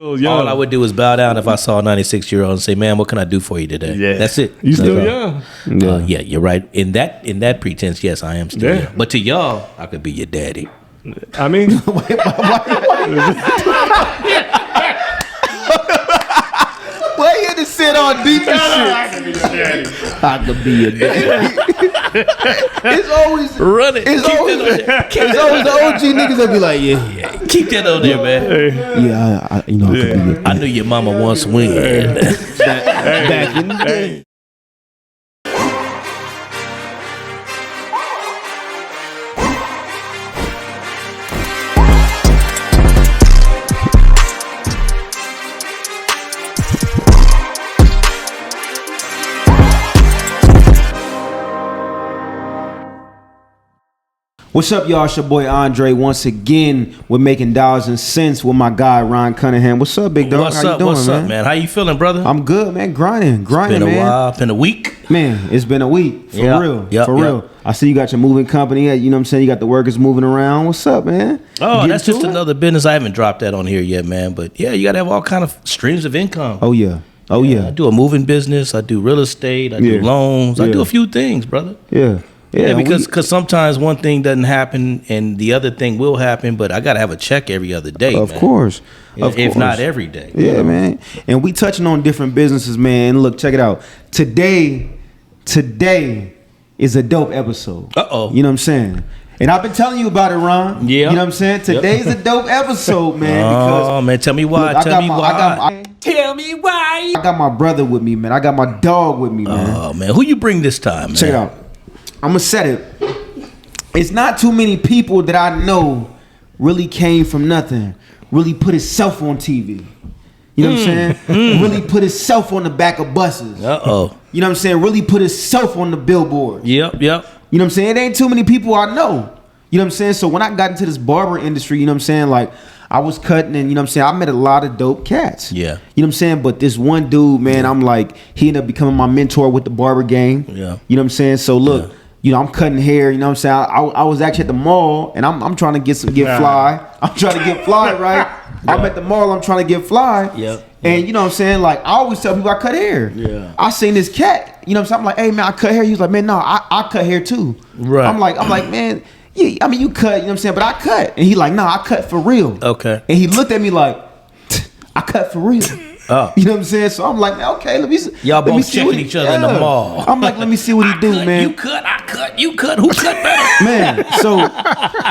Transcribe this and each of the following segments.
All I would do is bow down if I saw a 96-year-old and say, "Man, what can I do for you today?" Yeah. That's it. You still young. Yeah, you're right. In that pretense, yes, I am still young. But to y'all, I could be your daddy. I mean, Why you had to sit on deep and shit? I could be your daddy. It's always Run it. It's always the OG niggas that be like, yeah, Keep that on there, man. yeah. I could be your I knew your mama once win. back in the day. What's up, y'all? It's your boy Andre. Once again, we're making dollars and cents with my guy Ron Cunningham. What's up, big dog? How you doing, What's man? up, man? How you feeling, brother? I'm good, man. Grinding, Been a man. while. Been a week. Man, it's been a week. For real. Yep, for real. I see you got your moving company. You know what I'm saying? You got the workers moving around. What's up, man? Oh, that's just another business. I haven't dropped that on here yet, man. But yeah, you got to have all kind of streams of income. Oh, yeah. Oh, yeah. I do a moving business. I do real estate. I do loans. I do a few things, brother. Yeah. Yeah, because sometimes one thing doesn't happen and the other thing will happen, but I got to have a check every other day, Of course. If not every day. Yeah, man. And we touching on different businesses, man. Look, check it out. Today is a dope episode. Uh-oh. You know what I'm saying? And I've been telling you about it, Ron. Yeah. You know what I'm saying? Today's a dope episode, man. Oh, man, tell me why. Look, Tell me why. Tell me why. I got my brother with me, man. I got my dog with me, man. Oh, man. Who you bring this time, man? Check it out. I'm going to set it. It's not too many people that I know really came from nothing, really put himself on TV. You know what I'm saying? Really put himself on the back of buses. Uh-oh. You know what I'm saying? Really put himself on the billboard. Yep. You know what I'm saying? It ain't too many people I know. You know what I'm saying? So when I got into this barber industry, you know what I'm saying? Like, I was cutting and, you know what I'm saying? I met a lot of dope cats. Yeah. You know what I'm saying? But this one dude, man, I'm like, he ended up becoming my mentor with the barber game. Yeah. You know what I'm saying? So look, you know, I'm cutting hair, you know what I'm saying? I was actually at the mall and I'm trying to get fly. I'm trying to get fly, right? I'm at the mall, I'm trying to get fly. Yep. And you know what I'm saying? Like, I always tell people I cut hair. Yeah. I seen this cat, you know what I'm saying? I'm like, hey man, I cut hair. He was like, man, no, I cut hair too. Right. I'm like, man, yeah, I mean you cut, you know what I'm saying? But I cut. And he like, no, I cut for real. Okay. And he looked at me like, I cut for real. Oh. You know what I'm saying? So I'm like, man, okay, let me see. Y'all let me both see checking each other in the mall. I'm like, let me see what he do, man. You cut, I cut, you cut. Who cut better? Man, so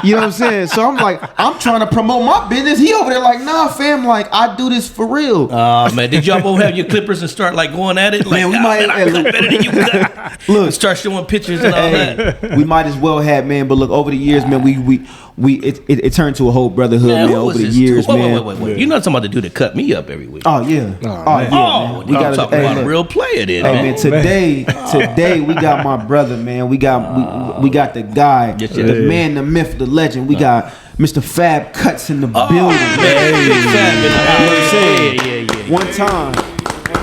you know what I'm saying? So I'm like, I'm trying to promote my business. He over there like, nah, fam, like I do this for real. Oh man, did y'all both have your clippers and start like going at it? Like, Man, we might- I cut better than you cut. Look, Start showing pictures and all that. we might as well have, man. But look, over the years, man, it turned to a whole brotherhood, man. who Over was the this years, dude? man. Wait. You're not talking about the dude that cut me up every week. Oh yeah, Oh, we got talking about a real player then. Hey man, today we got my brother, man. We got the guy, the man, the myth, the legend. We got Mr. Fab Cuts in the building. Man, Big Fab in the house. Yeah.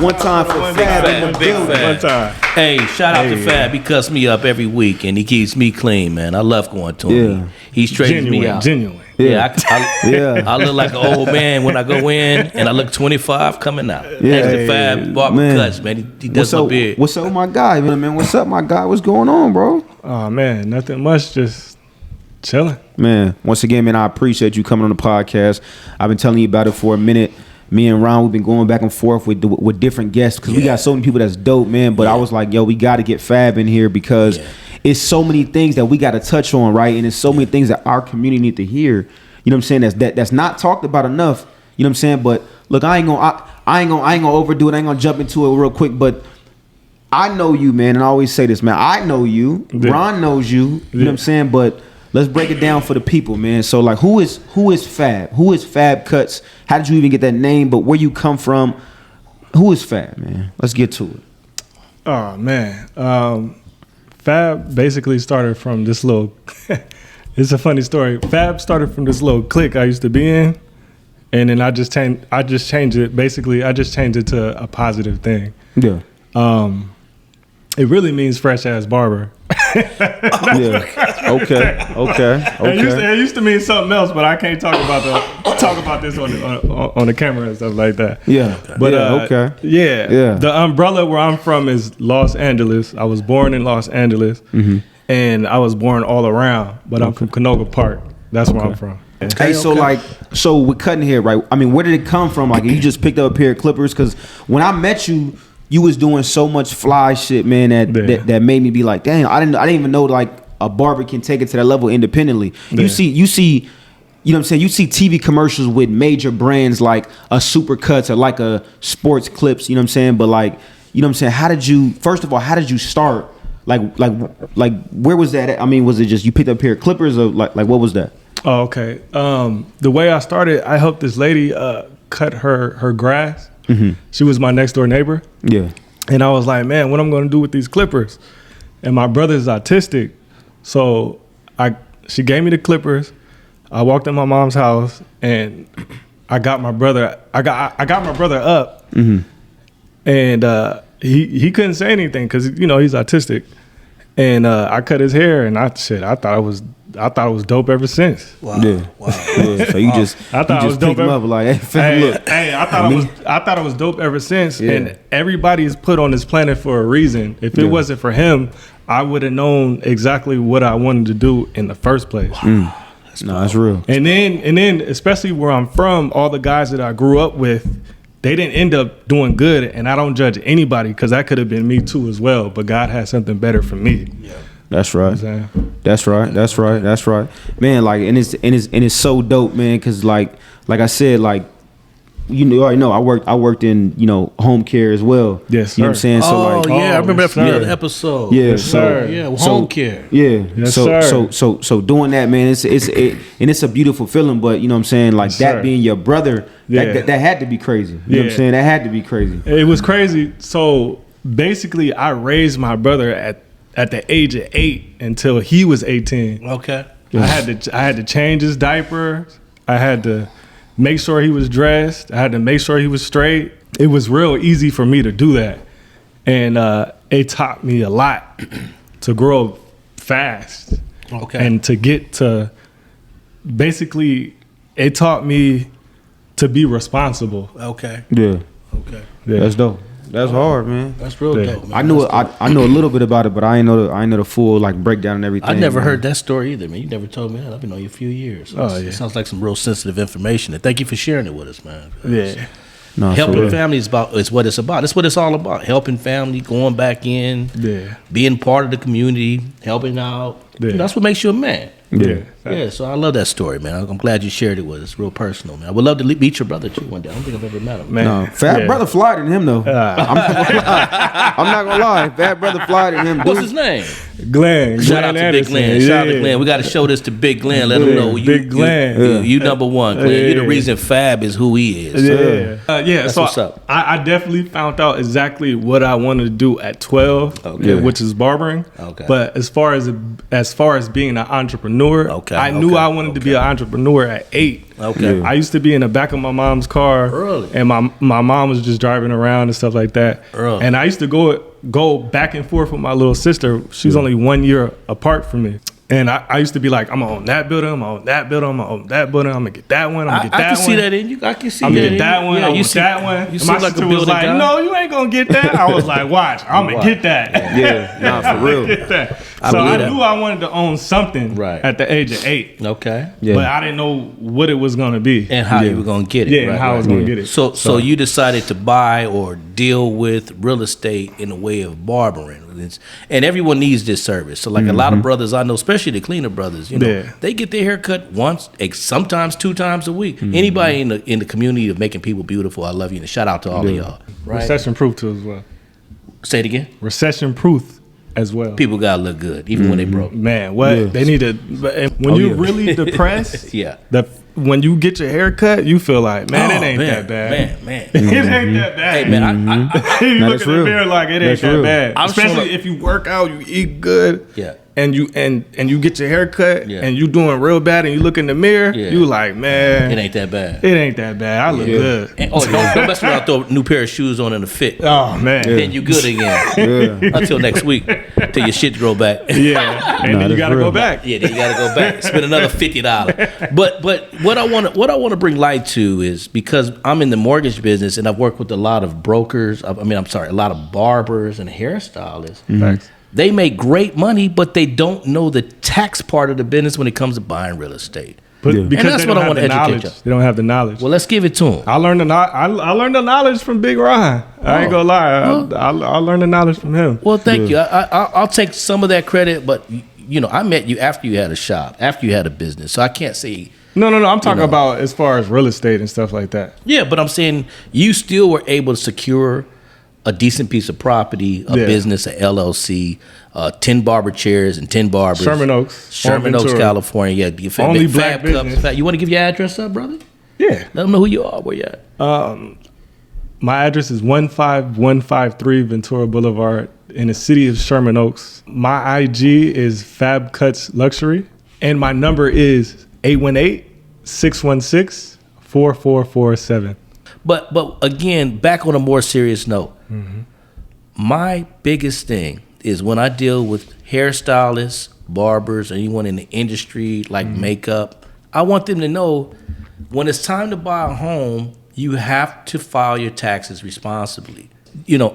One time for Fab in the building. one time. Hey, shout out to Fab. He cuts me up every week and he keeps me clean, man. I love going to him. Yeah. He straightens me out. Genuine. Yeah, I look like an old man when I go in, and I look 25 coming out. Yeah. Thanks to Fab Barber Cuts, man. He does my beard. What's up, my guy, man? What's up, my guy? What's going on, bro? Oh man, nothing much, just chilling. Man, once again, man, I appreciate you coming on the podcast. I've been telling you about it for a minute. Me and Ron, we've been going back and forth with different guests because we got so many people that's dope, man. But I was like, yo, we got to get Fab in here because it's so many things that we got to touch on, right? And it's so many things that our community need to hear. You know what I'm saying? That's not talked about enough. You know what I'm saying? But look, I ain't gonna overdo it. I ain't gonna jump into it real quick. But I know you, man, and I always say this, man. I know you. Yeah. Ron knows you. You know what I'm saying? But let's break it down for the people, man. So like, who is Fab? Who is Fab Cuts? How did you even get that name? But where you come from? Who is Fab, man? Let's get to it. Oh man, Fab basically started from this little. It's a funny story. Fab started from this little clique I used to be in, and then I just changed it. Basically, I just changed it to a positive thing. Yeah. It really means fresh ass barber. Yeah. Okay. It used to mean something else, but I can't talk about this on the camera and stuff like that. Yeah. But okay. Yeah. The umbrella where I'm from is Los Angeles. I was born in Los Angeles, and I was born all around. But I'm from Canoga Park. That's where I'm from. Hey, so with cutting hair, right? I mean, where did it come from? Like, you just picked up a pair of clippers? Because when I met you, you was doing so much fly shit, man. That made me be like, dang, I didn't even know like a barber can take it to that level independently. Yeah. You see, you know what I'm saying? You see TV commercials with major brands like a Supercuts or like a Sports Clips. You know what I'm saying? But like, you know what I'm saying? First of all, how did you start? Like, where was that at? I mean, was it just you picked up a pair of clippers or like what was that? Oh, okay. The way I started, I helped this lady cut her grass. She was my next door neighbor. Yeah. And I was like, man, what I'm going to do with these clippers? And my brother's autistic. So she gave me the clippers. I walked in my mom's house and I got my brother. I got my brother up, and he couldn't say anything because he's autistic. And I cut his hair, and I thought it was dope ever since. Wow. Yeah. Wow. Yeah. So you just I thought it was dope. Up like, look. I thought it was dope ever since. Yeah. And everybody is put on this planet for a reason. If it wasn't for him, I would have known exactly what I wanted to do in the first place. Wow. That's real. And then especially where I'm from, all the guys that I grew up with, they didn't end up doing good, and I don't judge anybody because that could have been me too as well. But God had something better for me. Yeah, that's right. That's right. Man, like, and it's so dope, man. Because like I said, like, you already know I worked in home care as well. Yes, sir. You know what I'm saying? So like, I remember that from the other episode. Yeah, yes, sir. Yeah, home care. Yeah, yes, sir. So doing that, man, it's a beautiful feeling. But you know what I'm saying, like yes, that sir. Being your brother, that had to be crazy. You know what I'm saying? That had to be crazy. It was crazy. So basically, I raised my brother at the age of 8 until he was 18. Okay. I had to change his diapers. I had to make sure he was dressed. I had to make sure he was straight. It was real easy for me to do that. And it taught me a lot to grow fast. Okay. And to get to, basically, it taught me to be responsible. Okay. Yeah. Okay. Yeah. That's dope. That's hard, man. That's real dope, man. I know a little bit about it, but I ain't know the full like breakdown and everything. I never heard that story either, man. You never told me that. I've been on you a few years. So yeah. It sounds like some real sensitive information. And thank you for sharing it with us, man. Yeah. No, helping family is what it's about. That's what it's all about. Helping family, going back in, being part of the community, helping out. Yeah. That's what makes you a man. Yeah. Yeah, so I love that story, man. I'm glad you shared it with us. It's real personal, man. I would love to meet your brother too one day. I don't think I've ever met him. Man. No, Fat brother fly than him though. I'm not gonna lie. Fat brother fly than him. What's his name? Glenn. Shout out to Big Glenn. Shout out to Glenn. We got to show this to Big Glenn. Let him know Big Glenn. You number one, Glenn. You the reason Fab is who he is. Yeah. That's so what's up. I definitely found out exactly what I wanted to do at 12, which is barbering. Okay. But as far as being an entrepreneur, I knew I wanted to be an entrepreneur at 8. Okay. I used to be in the back of my mom's car, Early. and my mom was just driving around and stuff like that. Early. And I used to go back and forth with my little sister. She's only 1 year apart from me. And I used to be like, I'm gonna own that building, I'm gonna own that building, I'm gonna own that building, I'm gonna get that one, I'm gonna get that one. I can see that in you. I can see I'm that gonna in get that you. one, Yeah, I you want see, that one. You And my seem like a sister was building like, guy. no, you ain't gonna get that. I was like, watch, I'm gonna get that. Yeah, nah, for real. Get that. I So I believe knew that. I wanted to own something at the age of 8. Okay. Yeah. But I didn't know what it was gonna be. And how you were gonna get it. Yeah, and how I was gonna get it. So you decided to buy or deal with real estate in the way of barbering. And everyone needs this service. So like a lot of brothers I know, especially the cleaner brothers, they get their hair cut once, sometimes 2 times a week. Anybody in the community of making people beautiful, I love you. And shout out to all of y'all. Right? Recession proof too as well. Say it again. Recession proof as well. People gotta look good, even when they broke. Man, what they need to. When you really depressed, when you get your hair cut, you feel like, man, it ain't that bad. Man. It ain't that bad. Hey, man, I you look in the mirror like it ain't that bad. I'm Especially sure- if you work out, you eat good. Yeah. and you get your hair cut Yeah. and you doing real bad and you look in the mirror, you like, man, It ain't that bad. It ain't that bad. I look good. And, don't mess around. Throw a new pair of shoes on and a fit. Oh man. Then you good again. Until next week, till your shit grow back. Yeah. And then you gotta go back. Yeah, then you gotta go back. Spend another $50. But what I want to bring light to is because I'm in the mortgage business and I've worked with a lot of brokers. A lot of barbers and hairstylists. Thanks. They make great money, but they don't know the tax part of the business when it comes to buying real estate. But because And that's they what don't I have wanna the educate knowledge. you. They don't have the knowledge. Well, let's give it to them. I learned the knowledge from Big Ron. I ain't gonna lie. I learned the knowledge from him. Well, thank you. I'll take some of that credit, but I met you after you had a shop, after you had a business, so I can't say. No. I'm talking about as far as real estate and stuff like that. Yeah, but I'm saying you still were able to secure a decent piece of property, a business, a LLC, 10 barber chairs and 10 barbers. Sherman Oaks, California. Yeah, be a only big black Fab Cups. business. You want to give your address up, brother? Yeah. Let them know who you are. Where you at? My address is 15153 Ventura Boulevard in the city of Sherman Oaks. My IG is Fab Cuts Luxury, and my number is 818-616-4447. But again, back on a more serious note, my biggest thing is when I deal with hairstylists, barbers, anyone in the industry like makeup, I want them to know when it's time to buy a home, you have to file your taxes responsibly.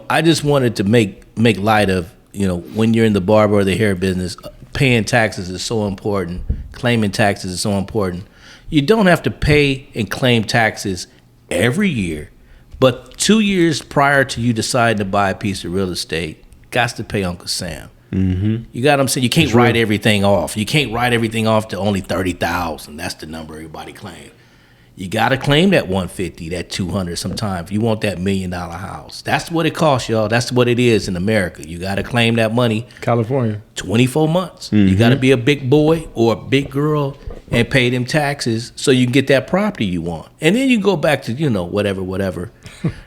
I just wanted to make light of, when you're in the barber or the hair business, paying taxes is so important. Claiming taxes is so important. You don't have to pay and claim taxes every year, but 2 years prior to you deciding to buy a piece of real estate, got to pay Uncle Sam. Mm-hmm. You got what I'm saying? You can't write everything off. You can't write everything off to only $30,000. That's the number everybody claims. You got to claim that 150, that 200 sometimes. If you want that $1 million house. That's what it costs, y'all. That's what it is in America. You got to claim that money. California. 24 months. Mm-hmm. You got to be a big boy or a big girl and pay them taxes so you can get that property you want. And then you go back to, whatever.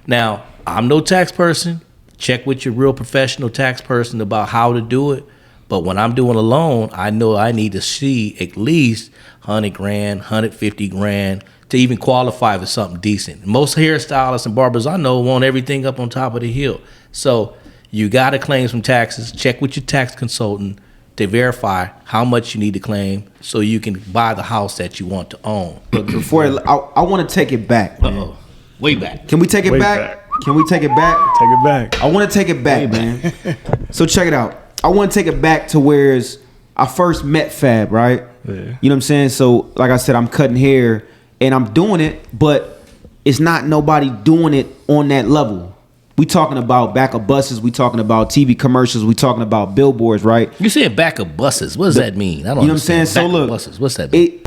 Now, I'm no tax person. Check with your real professional tax person about how to do it. But when I'm doing a loan, I know I need to see at least $100,000, $150,000 to even qualify for something decent. Most hairstylists and barbers I know want everything up on top of the hill. So you got to claim some taxes. Check with your tax consultant to verify how much you need to claim so you can buy the house that you want to own. But before I want to take it back. Uh-oh. Way back. Can we take it back? Can we take it back? Take it back. I want to take it back, man. So check it out. I want to take it back to where I first met Fab, right? Yeah. You know what I'm saying? So like I said, I'm cutting hair and I'm doing it, but it's not nobody doing it on that level. We talking about back of buses. We talking about TV commercials. We talking about billboards, right? You saying back of buses. What does that mean? I don't You know what I'm saying? So Back of look, buses. What's that mean?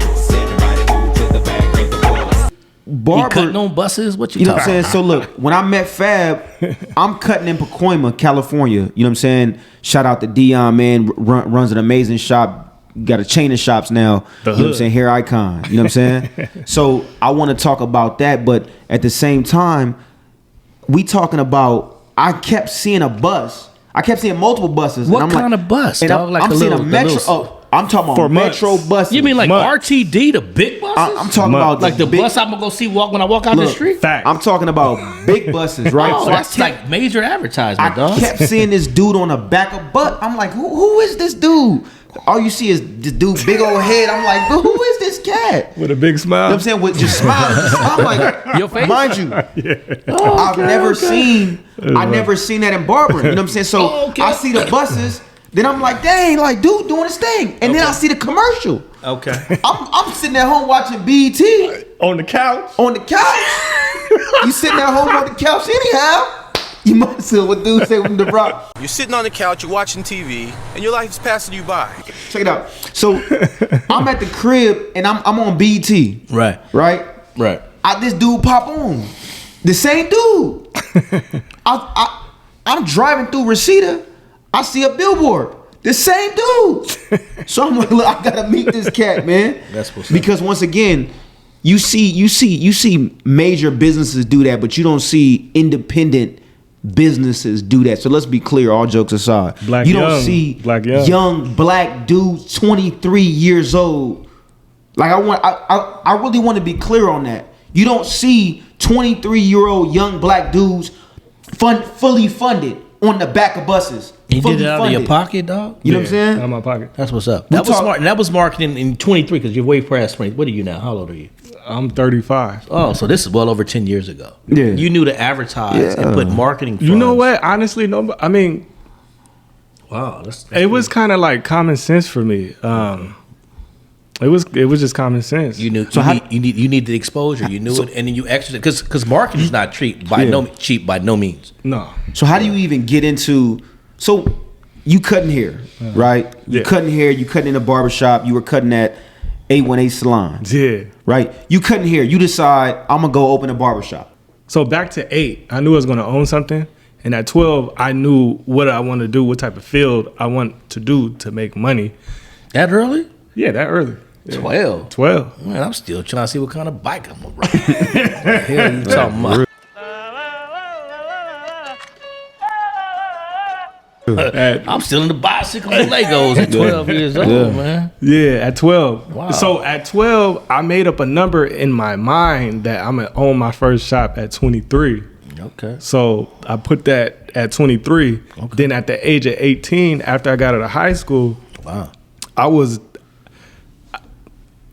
Barber, He cutting on buses? What you know what I'm talking saying? So look, when I met Fab, I'm cutting in Pacoima, California. You know what I'm saying? Shout out to Dion, man. Runs an amazing shop. Got a chain of shops now. You know what I'm saying? Hair icon. You know what I'm saying? So I want to talk about that, but at the same time, we talking about, I kept seeing a bus. I kept seeing multiple buses. What and I'm kind like, of bus, and dog? Like I'm a seeing little- a metro. the little- Oh, I'm talking For about metro months. buses. You mean like Months. RTD, the big buses? I'm talking about like the big, bus I'm gonna go see when I walk out the Look, street? Fact. I'm talking about big buses, right? Oh, So that's I kept, like major advertisement, I dog. kept seeing this dude on the back of butt. I'm like, who is this dude? All you see is this dude, big old head. I'm like, but who is this cat? With a big smile. You know what I'm saying? With just smiling. I'm like, Your face? mind you, I've never seen that in barbering. You know what I'm saying? So I see the buses, then I'm like, dang, like dude doing his thing. And then I see the commercial. Okay. I'm sitting at home watching BET On the couch. on the couch. You sitting at home on the couch anyhow. You might see what dude say from the rock. You're sitting on the couch, you're watching TV, and your life is passing you by. Check it out. So I'm at the crib and I'm on BET. Right. Right? Right. This dude pop on. The same dude. I'm driving through Reseda. I see a billboard. The same dude. So I'm like, look, I gotta meet this cat, man. That's what's up. Because once again, you see major businesses do that, but you don't see independent businesses do that. So let's be clear, all jokes aside. You don't see young black dudes 23 years old. Like I really want to be clear on that. You don't see 23-year-old young black dudes fully funded on the back of buses. You did it out of your pocket, dog? You know what I'm saying? Out of my pocket. That's what's up. That was smart. And that was marketing in 23 because you're way past 20. What are you now? How old are you? I'm 35. Oh, so this is well over 10 years ago. Yeah. You knew to advertise and put marketing funds. You know what? Honestly, no. I mean, wow, it was kind of like common sense for me. It was just common sense. You knew. So you need the exposure. You knew it, and then you actually because marketing is not cheap by no means. No. So how do you even get into? So you cutting hair, right? You cutting hair. You cutting in a barbershop. You were cutting at 818 Salon. Yeah. Right. You cutting hair. You decide I'm gonna go open a barbershop. So back to 8, I knew I was gonna own something, and at 12, I knew what I want to do, what type of field I want to do to make money. That early? Yeah, that early. 12. 12. Man, I'm still trying to see what kind of bike I'm gonna ride. Hell, you talking about? I'm still in the bicycle and Legos at 12 years old, man. Yeah, at 12. Wow. So at 12, I made up a number in my mind that I'm gonna own my first shop at 23. Okay. So I put that at 23. Okay. Then at the age of 18, after I got out of high school, wow,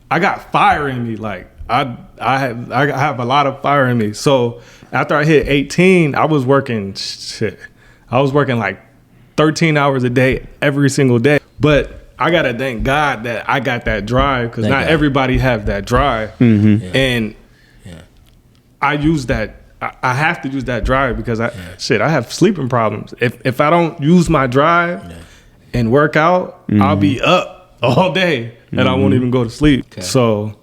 I got fire in me. Like I have a lot of fire in me. So after I hit 18, I was working like 13 hours a day every single day. But I gotta thank God that I got that drive, because not everybody have that drive. Mm-hmm. Yeah. And I use that. I have to use that drive because I have sleeping problems. If I don't use my drive and work out, I'll be up all day and I won't even go to sleep. Okay. So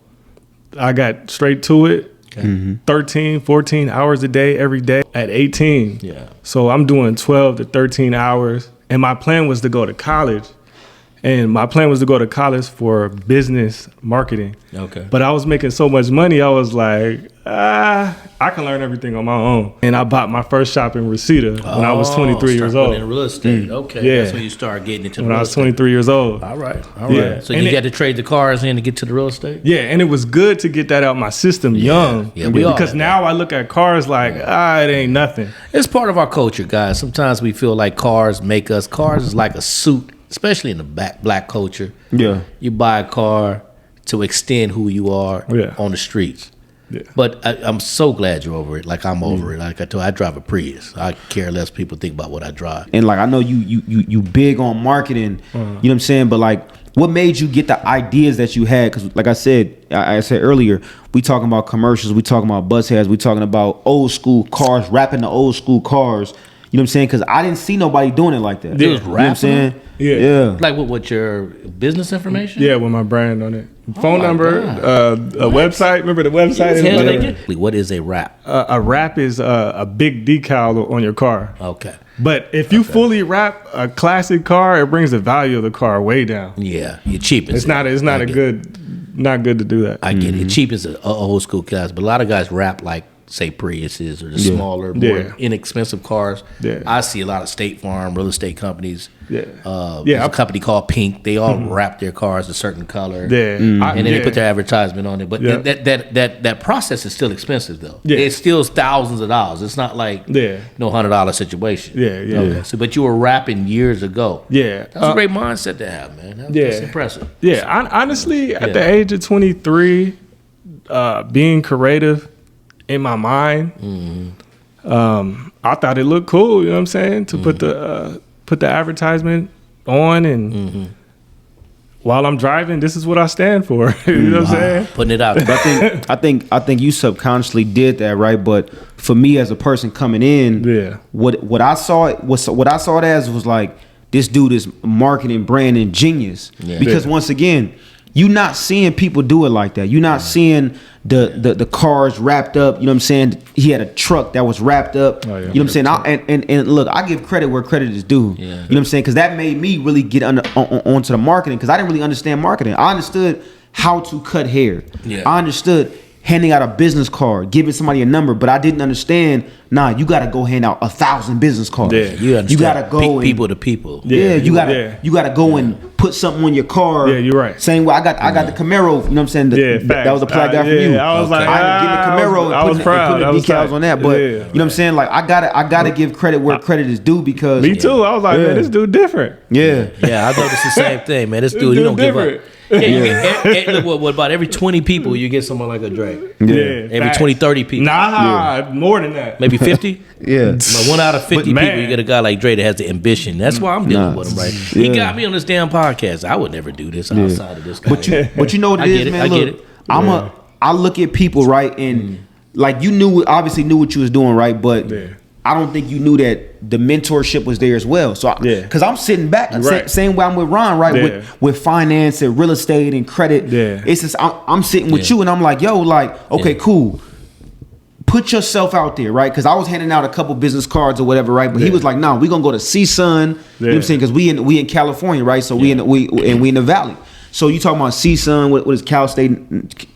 I got straight to it. Okay. 13, 14 hours a day every day at 18. Yeah. So I'm doing 12 to 13 hours. And my plan was to go to college. And my plan was to go to college for business marketing. Okay. But I was making so much money, I was like, I can learn everything on my own. And I bought my first shop in Reseda when I was 23 years old. In real estate. Okay. Yeah. That's when you started getting into when I was 23 years old. All right. Yeah. So you got to trade the cars in to get to the real estate? Yeah. And it was good to get that out my system young. Yeah. Because now I look at cars like, it ain't nothing. It's part of our culture, guys. Sometimes we feel like cars is like a suit. Especially in the black culture. Yeah. You buy a car to extend who you are on the streets. Yeah. But I'm so glad you're over it. Like I'm over it. Like I told you, I drive a Prius. I care less people think about what I drive. And like I know you big on marketing, you know what I'm saying? But like what made you get the ideas that you had? Because like I said earlier, we talking about commercials, we talking about bus heads, we talking about old school cars, rapping the old school cars. You know what I'm saying? Because I didn't see nobody doing it like that. They was rapping? You know what I'm saying? Yeah. Like what your business information? Yeah, with my brand on it. Phone number, a website. Remember the website? What is a rap? A rap is a big decal on your car. Okay. But if you fully wrap a classic car, it brings the value of the car way down. Yeah, you cheapens It's not good to do that. I get it. It cheapens an old school guys, but a lot of guys rap like, say, Priuses or the smaller, more inexpensive cars. Yeah. I see a lot of State Farm, real estate companies. Yeah. There's a company called Pink. They all wrap their cars a certain color. Yeah. And then they put their advertisement on it. But that process is still expensive though. Yeah. It's still thousands of dollars. It's not like no $100 situation. Yeah. Okay. So, but you were rapping years ago. Yeah. That's a great mindset to have, man. That's impressive. Yeah. Honestly, at the age of 23, being creative in my mind, I thought it looked cool, you know what I'm saying, to put the advertisement on, and while I'm driving, this is what I stand for. You know what I'm saying? Putting it out. But I think you subconsciously did that, right? But for me as a person coming in, what I saw it as was like, this dude is marketing, branding genius. Yeah. Because once again, you're not seeing people do it like that. You're not seeing the cars wrapped up. You know what I'm saying? He had a truck that was wrapped up. Oh, yeah. You know what I'm saying? And look, I give credit where credit is due. Yeah. You know what I'm saying? Because that made me really get onto the marketing, because I didn't really understand marketing. I understood how to cut hair. Yeah. I understood handing out a business card, giving somebody a number, but I didn't understand. Nah, you gotta go hand out 1,000 business cards. Yeah. You gotta go people to people. Yeah, you gotta go and put something on your car. Yeah, you're right. Same way I got the Camaro. You know what I'm saying? That was a plug out for you. I was like, I ended up getting the Camaro I was proud. and putting the decals on that. But you know what I'm saying? Like I gotta give credit where credit is due because me too. I was like, man, this dude different. Yeah, Yeah, I noticed the same thing, man. This dude, he don't give up. Yeah, what about every 20 people you get someone like a Drake? Yeah, Every 20, 30 people. Nah, more than that. Maybe 50? yeah. Like 1 out of 50 people, you get a guy like Dre that has the ambition. That's why I'm dealing with him, right? He got me on this damn podcast. I would never do this outside of this guy. But you know what it is, man. I get Look, it. I look at people, right, and like you obviously knew what you was doing, right, but I don't think you knew that the mentorship was there as well. So, because I'm sitting back, same way I'm with Ron, right, with finance and real estate and credit. Yeah. It's just I'm sitting with you, and I'm like, yo, like, okay, cool. Put yourself out there, right? Because I was handing out a couple business cards or whatever, right? But he was like, "No, we gonna go to CSUN." You know what I'm saying? Because we in California, right? So we in the Valley. So you talking about CSUN? What is Cal State?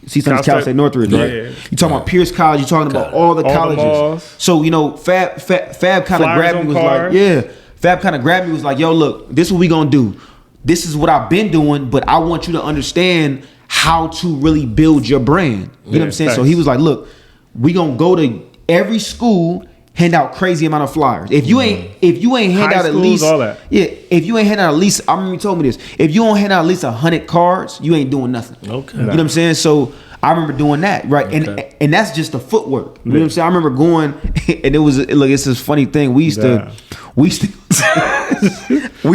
CSUN is Cal State Northridge, right? Yeah. You talking about Pierce College? You talking about all the colleges? So you know, Fab kind of grabbed me, was like, Fab kind of grabbed me, was like, "Yo, look, this is what we gonna do. This is what I've been doing, but I want you to understand how to really build your brand." You know what I'm saying? So he was like, "Look, we gonna go to every school, hand out crazy amount of flyers. If you ain't hand out at least all that. If you ain't hand out at least, I remember you told me this. If you don't hand out at least 100 cards, you ain't doing nothing. Okay. You know what I'm saying? So I remember doing that, right? Okay. And that's just the footwork. You know what I'm saying? I remember going, and it was look, it's this funny thing. We used to we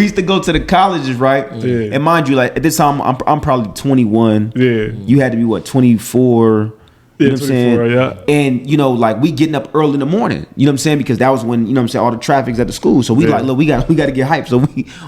used to go to the colleges, right? Yeah. And mind you, like at this time I'm probably 21. Yeah. You had to be what, 24. You know what I'm saying? Yeah. And you know, like we getting up early in the morning. You know what I'm saying? Because that was when, you know what I'm saying, all the traffic's at the school. So we like, look, we got to get hyped. So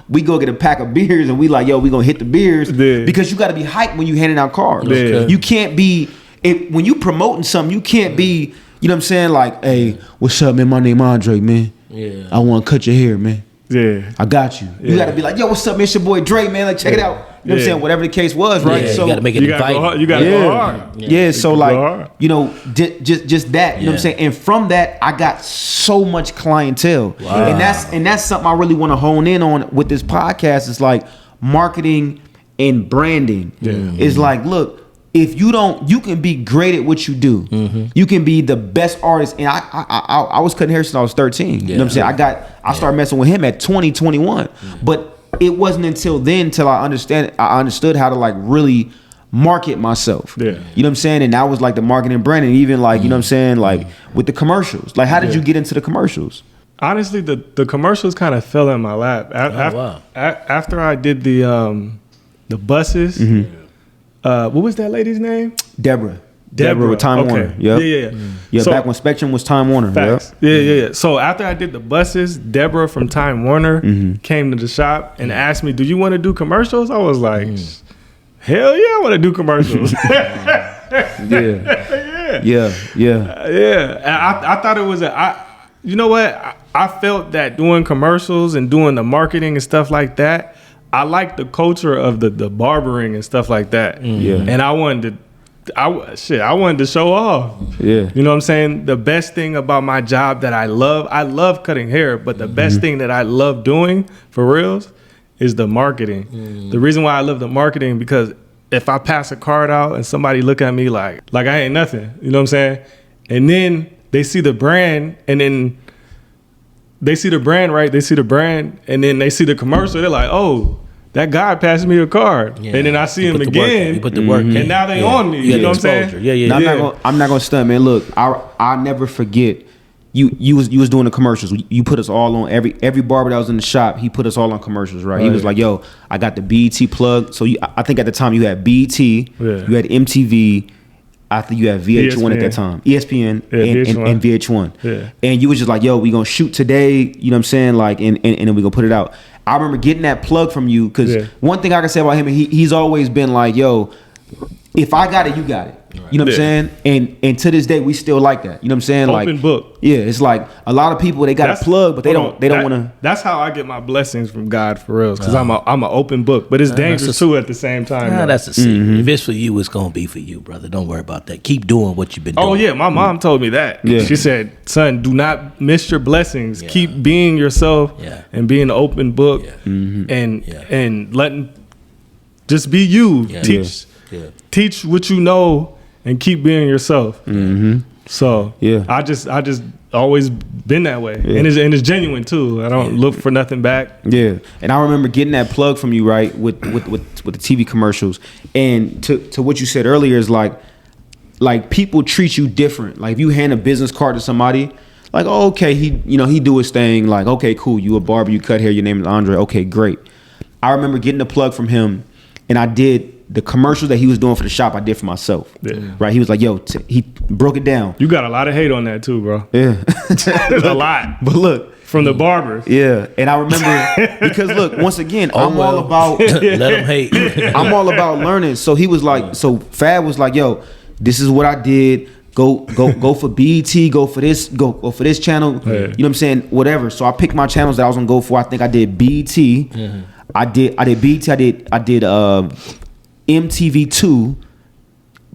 we go get a pack of beers and we like, yo, we gonna hit the beers because you got to be hyped when you handing out cards. You can't be when you promoting something. You can't be, you know what I'm saying? Like, hey, what's up, man? My name Andre, man. Yeah. I want to cut your hair, man. Yeah. I got you. You got to be like, yo, what's up, man? It's your boy Dre, man. Like, check it out. You know what I'm saying? Whatever the case was, right? Yeah, so you got to make it inviting. You got to go hard. Yeah, so like, you know, just that, you know what I'm saying? And from that, I got so much clientele. Wow. And that's something I really want to hone in on with this podcast. It's like marketing and branding. Yeah. It's like, look, if you don't, you can be great at what you do. Mm-hmm. You can be the best artist. And I was cutting hair since I was 13. You know what I'm saying? I started messing with him at 20, 21. But it wasn't until then till I understood how to like really market myself. Yeah. You know what I'm saying? And that was like the marketing and branding, even like, you know what I'm saying? Like with the commercials. Like how did you get into the commercials? Honestly, the commercials kind of fell in my lap. After I did the buses, what was that lady's name? Deborah with Time Warner. Yep. Yeah. So, back when Spectrum was Time Warner. Facts. Yep. Yeah. So after I did the buses, Deborah from Time Warner came to the shop and asked me, "Do you want to do commercials?" I was like, "Hell yeah, I want to do commercials." Yeah. I thought it was you know what? I felt that doing commercials and doing the marketing and stuff like that, I like the culture of the barbering and stuff like that. Yeah. And I wanted to show off. Yeah. You know what I'm saying? The best thing about my job that I love cutting hair, but the best thing that I love doing for reals is the marketing. The reason why I love the marketing, because if I pass a card out and somebody look at me like I ain't nothing, you know what I'm saying? And then they see the brand, and then they see the brand, right? They see the brand, and then they see the commercial. They're like, oh, that guy passed me a card. Yeah. And then I see him again. You put the work in. And now they on me. You know what I'm saying? Yeah. Now, I'm not gonna stunt, man. Look, I'll never forget. You was doing the commercials. You put us all on every barber that was in the shop. He put us all on commercials, right? He was like, "Yo, I got the BET plug." So I think at the time you had BET, you had MTV. I think you had VH1 at that time, ESPN and VH1. Yeah. And you was just like, "Yo, we gonna shoot today." You know what I'm saying? Like, and then we gonna put it out. I remember getting that plug from you because one thing I can say about him, he's always been like, "Yo, if I got it, you got it." You know what I'm saying? And to this day, we still like that. You know what I'm saying? Open book. Yeah, it's like a lot of people, they got a plug, but they don't want to. That's how I get my blessings from God for real. Because I'm an open book, but it's dangerous too at the same time. That's the secret. If it's for you, it's gonna be for you, brother. Don't worry about that. Keep doing what you've been doing. Oh yeah, my mom told me that. Yeah. She said, "Son, do not miss your blessings. Yeah. Keep being yourself and being an open book and letting just be you. Yeah. Teach what you know and keep being yourself." So I just always been that way, and it's genuine too. I don't look for nothing back. Yeah, and I remember getting that plug from you, right, with the TV commercials, and to what you said earlier is like people treat you different. Like if you hand a business card to somebody, like, oh, okay, he do his thing. Like, okay, cool, you a barber, you cut hair, your name is Andre. Okay, great. I remember getting the plug from him, and I did the commercials that he was doing for the shop. I did for myself. Yeah. Right? He was like, "Yo," he broke it down. You got a lot of hate on that too, bro. Yeah, a lot. But look, from the barbers. Yeah, and I remember because look, once again, I'm all about let them hate. I'm all about learning. So he was like, so Fab was like, "Yo, this is what I did. Go for BET. Go for this. Go for this channel. Yeah. You know what I'm saying? Whatever." So I picked my channels that I was gonna go for. I think I did BET. I did BET. I did MTV2,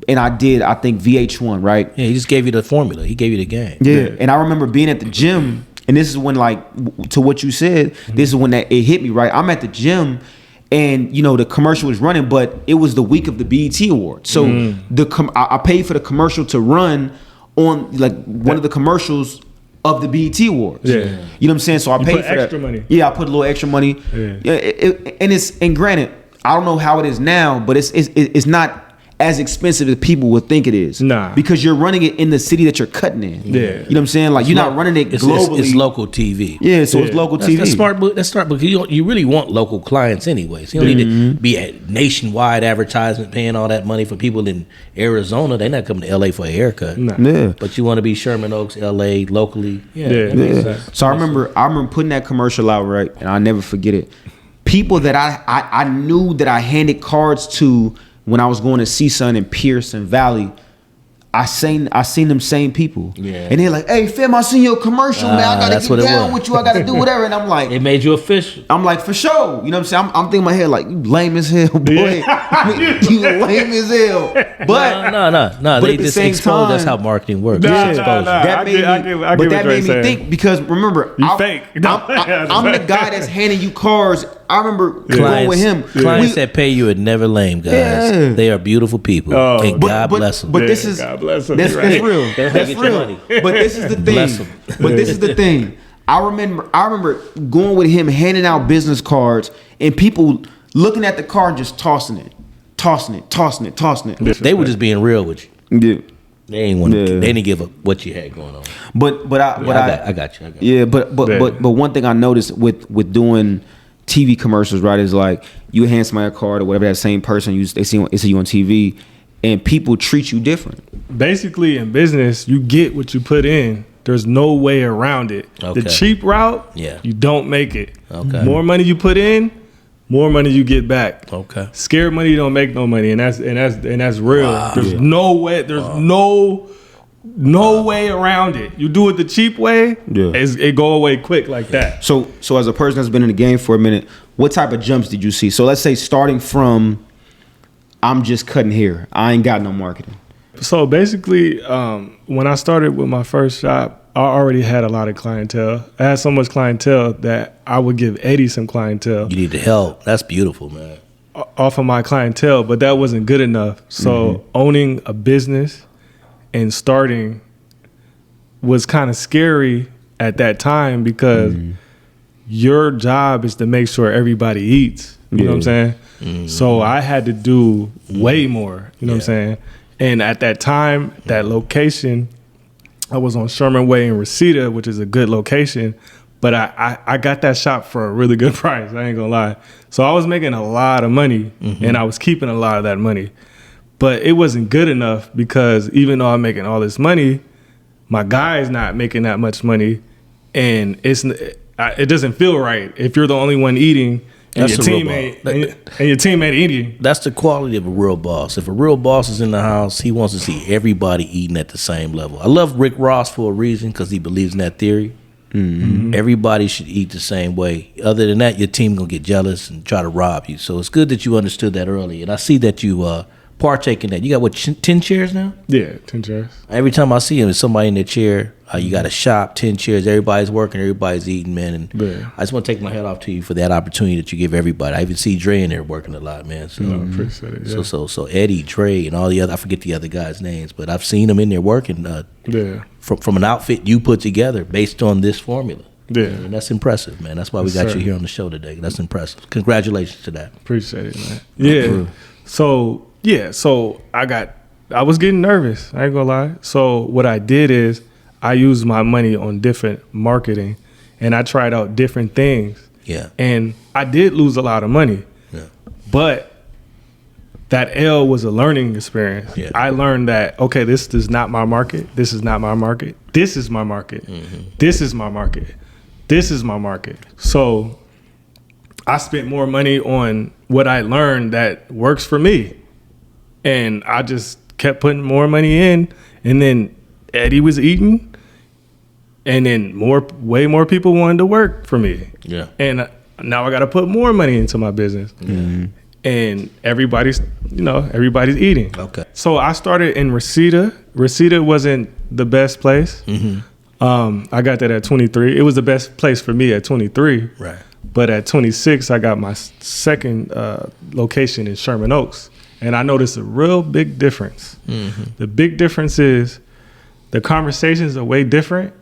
and I think VH1, right? Yeah, he just gave you the formula. He gave you the game. Yeah. And I remember being at the gym, and this is when, like, to what you said, this is when that it hit me, right? I'm at the gym, and the commercial was running, but it was the week of the BET Awards. So I paid for the commercial to run on like one of the commercials of the BET Awards. Yeah. You know what I'm saying? So I paid for extra money. Yeah, I put a little extra money. Yeah. And granted, I don't know how it is now, but it's not as expensive as people would think it is. Nah. Because you're running it in the city that you're cutting in. Yeah. You know what I'm saying? Like, you're not running it globally. It's local TV. Yeah, so it's local TV. That's smart. That's smart because you really want local clients anyways. You don't need to be at nationwide advertisement paying all that money for people in Arizona. They're not coming to LA for a haircut. Nah. Yeah. But you want to be Sherman Oaks, LA, locally. Yeah. So I remember putting that commercial out, right? And I'll never forget it. People that I knew that I handed cards to when I was going to CSUN and Pierce and Valley, I seen them same people. Yeah. And they're like, "Hey, fam, I seen your commercial, man. I gotta get down with you. I gotta do whatever." And I'm like, it made you official. I'm like, for sure. You know what I'm saying? I'm thinking in my head like, you lame as hell, boy. You lame as hell. But no. They just exposed. That's how marketing works. That made me think, because remember, I'm the guy that's handing you cards. I remember going with him. Clients that pay you are never lame, guys. Yeah. They are beautiful people. And God bless them. But this is that's real. That's real. But this is the thing. I remember going with him, handing out business cards, and people looking at the card and just tossing it. They were just being real with you. Yeah. They ain't want to. They didn't give up what you had going on. I got you. Yeah, but one thing I noticed with doing TV commercials, right, is like you hand somebody a card or whatever, that same person they see you on TV, and people treat you different. Basically, in business, you get what you put in. There's no way around it. Okay. The cheap route, you don't make it. Okay. More money you put in, more money you get back. Okay. Scared money don't make no money, and that's real. Wow. There's no way. There's no way around it. You do it the cheap way, it go away quick like that. So as a person that's been in the game for a minute, what type of jumps did you see? So let's say starting from, I'm just cutting hair, I ain't got no marketing. So basically, when I started with my first shop, I already had a lot of clientele. I had so much clientele that I would give Eddie some clientele. You need to help. That's beautiful, man. Off of my clientele, but that wasn't good enough. So owning a business and starting was kind of scary at that time, because your job is to make sure everybody eats. You know what I'm saying? So I had to do way more. You know what I'm saying? And at that time, that location, I was on Sherman Way in Reseda, which is a good location, but I got that shop for a really good price. I ain't gonna lie. So I was making a lot of money, and I was keeping a lot of that money. But it wasn't good enough, because even though I'm making all this money, my guy's not making that much money, and it doesn't feel right if you're the only one eating And That's your a real team ain't boss. and your team ain't eating. That's the quality of a real boss. If a real boss is in the house, he wants to see everybody eating at the same level. I love Rick Ross for a reason because he believes in that theory. Everybody should eat the same way. Other than that, your team gonna get jealous and try to rob you. So it's good that you understood that early, and I see that you partake in that. You got what 10 chairs now? Yeah, 10 chairs. Every time I see him, there's somebody in their chair. You got a shop, 10 chairs. Everybody's working, everybody's eating, man. And Yeah. I just want to take my hat off to you for that opportunity that you give everybody. I even see Dre in there working a lot, man. So, I appreciate it. Yeah. so Eddie, Dre, and all the other, I forget the other guys' names, but I've seen them in there working Yeah. from an outfit you put together based on this formula. Yeah. And that's impressive, man. That's why we Yes, got sir. you here on the show today. That's impressive. Congratulations to that. Appreciate it, man. Yeah. So I was getting nervous. I ain't gonna lie. So what I did is I used my money on different marketing, and I tried out different things. Yeah. And I did lose a lot of money, Yeah. but that L was a learning experience. Yeah. I learned that, okay, this is not my market. This is not my market. This is my market. This is my market. This is my market. So I spent more money on what I learned that works for me. And I just kept putting more money in. And then Eddie was eating. And then way more people wanted to work for me. Yeah. And now I got to put more money into my business. And everybody's eating. Okay. So I started in Reseda. Reseda wasn't the best place. I got that at 23. It was the best place for me at 23. Right. But at 26, I got my second location in Sherman Oaks. And I noticed a real big difference. The big difference is the conversations are way different.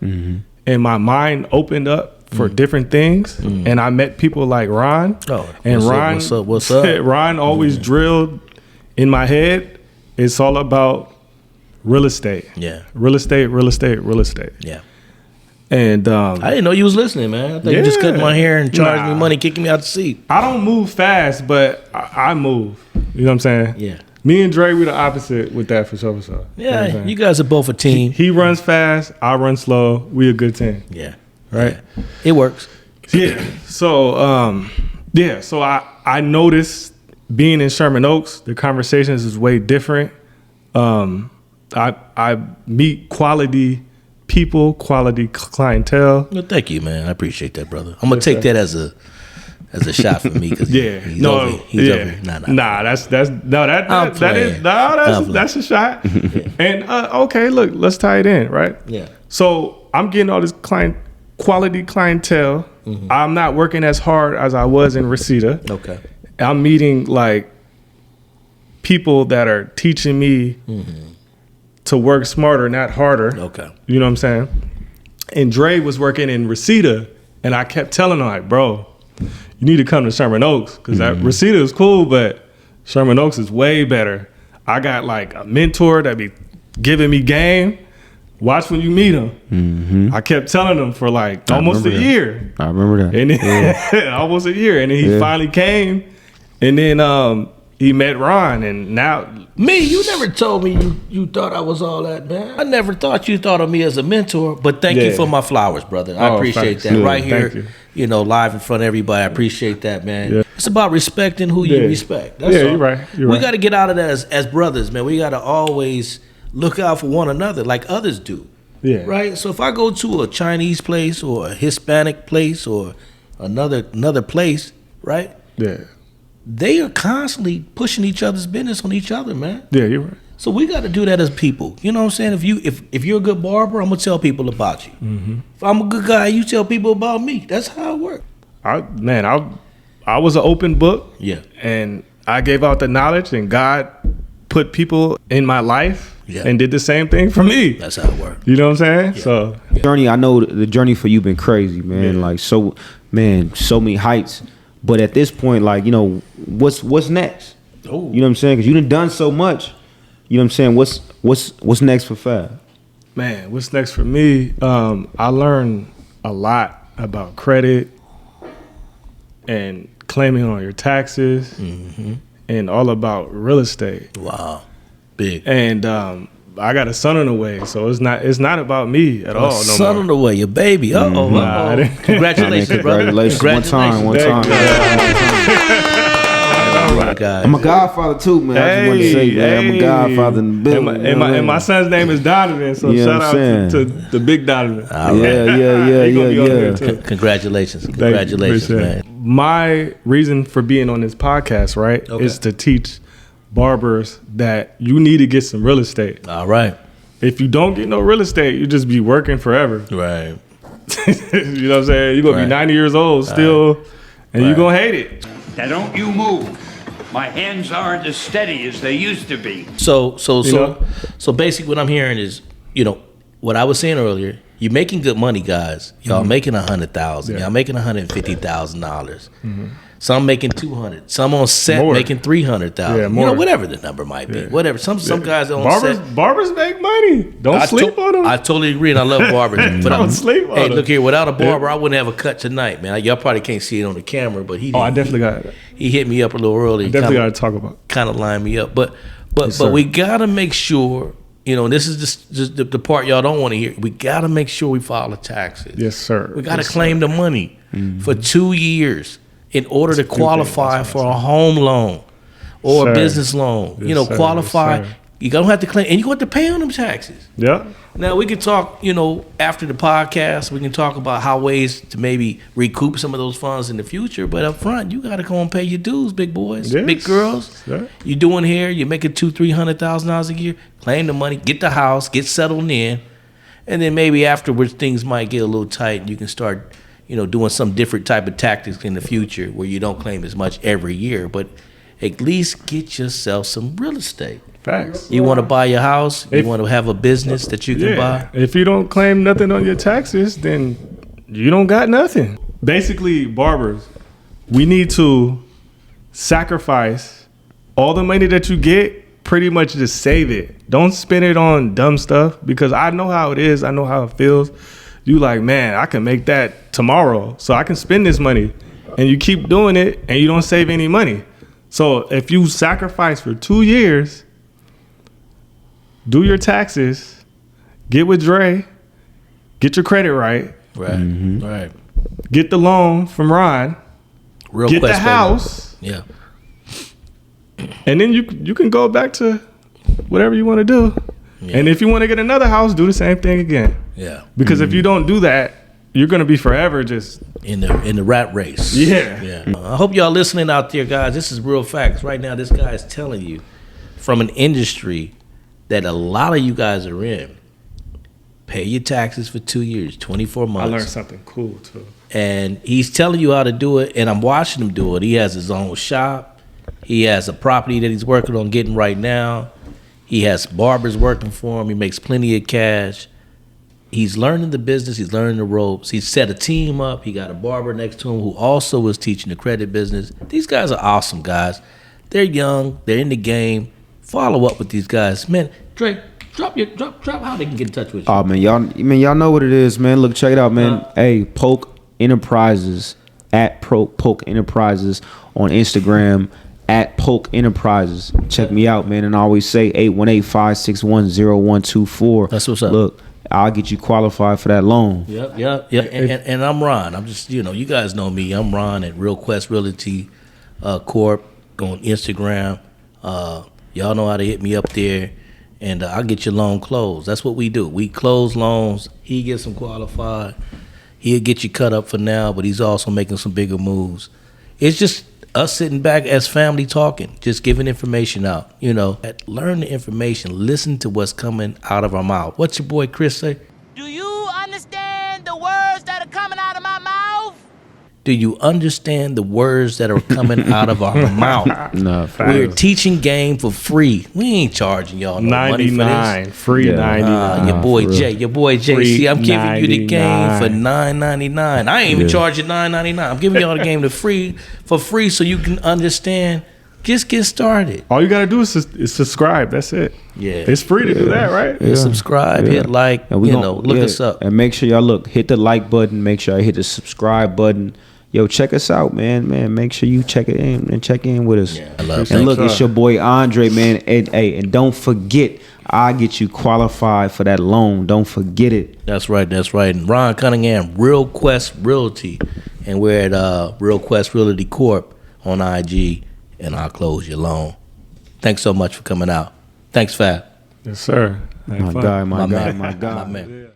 And my mind opened up for different things. And I met people like Ron. Oh, and what's Ron, up? What's up? Ron always drilled in my head, it's all about real estate. Yeah. Real estate, real estate, real estate. Yeah. And I didn't know you was listening, man. I thought you just cut my hair and charged me money, kicking me out the seat. I don't move fast, but I move. You know what I'm saying? Yeah. Me and Dre, we the opposite with that for sure, for sure. You know what I'm Yeah, saying? you guys are both a team. He runs fast, I run slow. We a good team, Yeah. right? Yeah. It works. Yeah. So, so I noticed being in Sherman Oaks, the conversations is way different. I meet quality people, quality clientele. Well, thank you, man. I appreciate that, brother. I'm gonna take that as a shot for me because Yeah, he's over. He's over. Nah. That's a shot. And okay, look, let's tie it in, right? Yeah. So I'm getting all this quality clientele. I'm not working as hard as I was in Reseda. Okay. I'm meeting like people that are teaching me to work smarter, not harder. Okay. You know what I'm saying? And Dre was working in Reseda, and I kept telling him, like, bro, you need to come to Sherman Oaks because that Reseda is cool, but Sherman Oaks is way better. I got like a mentor that be giving me game. Watch when you meet him. I kept telling him for like almost a year. I remember that. And then almost a year. And then he finally came. And then he met Ron. And now Me, you never told me you thought I was all that, man. I never thought you thought of me as a mentor, but thank you for my flowers, brother. I appreciate thanks. that. Yeah, Right thank here, you. Live in front of everybody. I appreciate that, man. Yeah. It's about respecting who you Yeah. respect. That's Yeah, all. you're right. You're We right. got to get out of that as brothers, man. We got to always look out for one another like others do. Yeah. Right? So if I go to a Chinese place or a Hispanic place or another place, right? Yeah. They are constantly pushing each other's business on each other, man. Yeah, you're right. So we got to do that as people. You know what I'm saying? If you're a good barber, I'm gonna tell people about you. If I'm a good guy, you tell people about me. That's how it works. I was an open book. Yeah. And I gave out the knowledge, and God put people in my life and did the same thing for me. That's how it works. You know what I'm saying? So Journey, I know the journey for you been crazy, man. Yeah. Like so many heights. But at this point, like, you know, what's next? Oh. You know what I'm saying? Because you done so much. You know what I'm saying? What's next for Fab? man, what's next for me? I learned a lot about credit and claiming on your taxes and all about real estate. Wow. Big. And I got a son on the way, so it's not about me at all. No son more. on the way, your baby. Uh-oh, Nah, uh-oh. Congratulations, brother. Congratulations. One time. Oh my God. I'm a godfather too, man. I just want to say, man, I'm a godfather in the building. And my son's name is Donovan, so You know shout what I'm out to the big Donovan. All right. Yeah. He gonna be on there, too. Congratulations. Thank you. Congratulations, Appreciate man. it. My reason for being on this podcast, right, Okay. is to teach barbers that you need to get some real estate. All right. If you don't get no real estate, you just be working forever. Right. You know what I'm saying? You're going to Right. be 90 years old still, and you're going to hate it. Now don't you move. My hands aren't as steady as they used to be. So know? basically what I'm hearing is, what I was saying earlier, you're making good money, guys. Y'all making $100,000. Yeah. Y'all making $150,000. Some making $200,000. Some on set More. making $300,000. Yeah, more. Whatever the number might be. Yeah. Whatever. Some guys on Barbers, set. barbers make money. Don't sleep on them. I totally agree, and I love barbers. Don't sleep on Hey, them. look here. Without a barber, I wouldn't have a cut tonight, man. Y'all probably can't see it on the camera, but he. Oh, I definitely got it. He hit me up a little early. Definitely got to talk about it. Kind of line me up, but sir. we gotta make sure. And this is just the part y'all don't want to hear. We gotta make sure we file the taxes. Yes, sir. We gotta Yes, claim the money for 2 years in order to qualify That's for a home loan or Sir. a business loan. Yes, sir. Qualify. Yes, sir. You don't have to claim, and you got to pay on them taxes. Yeah. Now we can talk, after the podcast, we can talk about how ways to maybe recoup some of those funds in the future. But up front, you got to go and pay your dues, big boys, Yes. big girls. Yeah. You doing hair, you're making $200,000-$300,000 a year. Claim the money, get the house, get settled in, and then maybe afterwards things might get a little tight, and you can start, doing some different type of tactics in the future where you don't claim as much every year, but at least get yourself some real estate. Facts. You want to buy your house, you If- want to have a business that you can buy. If you don't claim nothing on your taxes, then you don't got nothing. Basically, barbers, we need to sacrifice all the money that you get, pretty much just save it. Don't spend it on dumb stuff, because I know how it is. I know how it feels. You like, man, I can make that tomorrow, so I can spend this money. And you keep doing it and you don't save any money. So if you sacrifice for 2 years, do your taxes, get with Dre, get your credit right, Right, right. get the loan from Ron, Real get the Quest, baby. house, Yeah. and then you can go back to whatever you want to do. Yeah. And if you want to get another house, do the same thing again. Yeah. Because if you don't do that, you're gonna be forever just In the rat race. Yeah. Yeah. I hope y'all listening out there, guys. This is real facts. Right now, this guy is telling you from an industry that a lot of you guys are in. Pay your taxes for 2 years, 24 months. I learned something cool too. And he's telling you how to do it, and I'm watching him do it. He has his own shop. He has a property that he's working on getting right now. He has barbers working for him. He makes plenty of cash. He's learning the business. He's learning the ropes. He's set a team up. He got a barber next to him who also is teaching the credit business. These guys are awesome, guys. They're young. They're in the game. Follow up with these guys. Man, Dre, drop how they can get in touch with you. Oh man, y'all know what it is, man. Look, check it out, man. Hey, Polk Enterprises at Polk Enterprises on Instagram at Polk Enterprises. Check me out, man. And I always say 818-561-0124. That's what's up. Look, I'll get you qualified for that loan. Yep. And I'm Ron. I'm just, you guys know me. I'm Ron at Real Quest Realty Corp on Instagram. Y'all know how to hit me up there, and I'll get your loan closed. That's what we do. We close loans. He gets them qualified. He'll get you cut up for now, but he's also making some bigger moves. It's just us sitting back as family talking, just giving information out. Learn the information. Listen to what's coming out of our mouth. What's your boy Chris say? Do you understand the words that are coming out of my mouth? Do you understand the words that are coming out of our mouth? No, We're teaching game for free. We ain't charging y'all no money for 99 this. free. Yeah. 99. Your boy for real. Jay. Free See, I'm giving you the game for $9.99. $9.99. I ain't even charging $9.99. I'm giving y'all the game for free so you can understand. Just get started. All you gotta do is subscribe. That's it. Yeah. It's free to do that, right? Hit subscribe, hit like, And look us up. And make sure y'all hit the like button. Make sure I hit the subscribe button. Yo, check us out, man. Make sure you check in with us. Yeah, I love And it. look, it's your boy Andre, man. And don't forget, I get you qualified for that loan. Don't forget it. That's right. And Ron Cunningham, Real Quest Realty, and we're at Real Quest Realty Corp on IG, and I'll close your loan. Thanks so much for coming out. Thanks, Fab. Yes, sir. My guy. My man.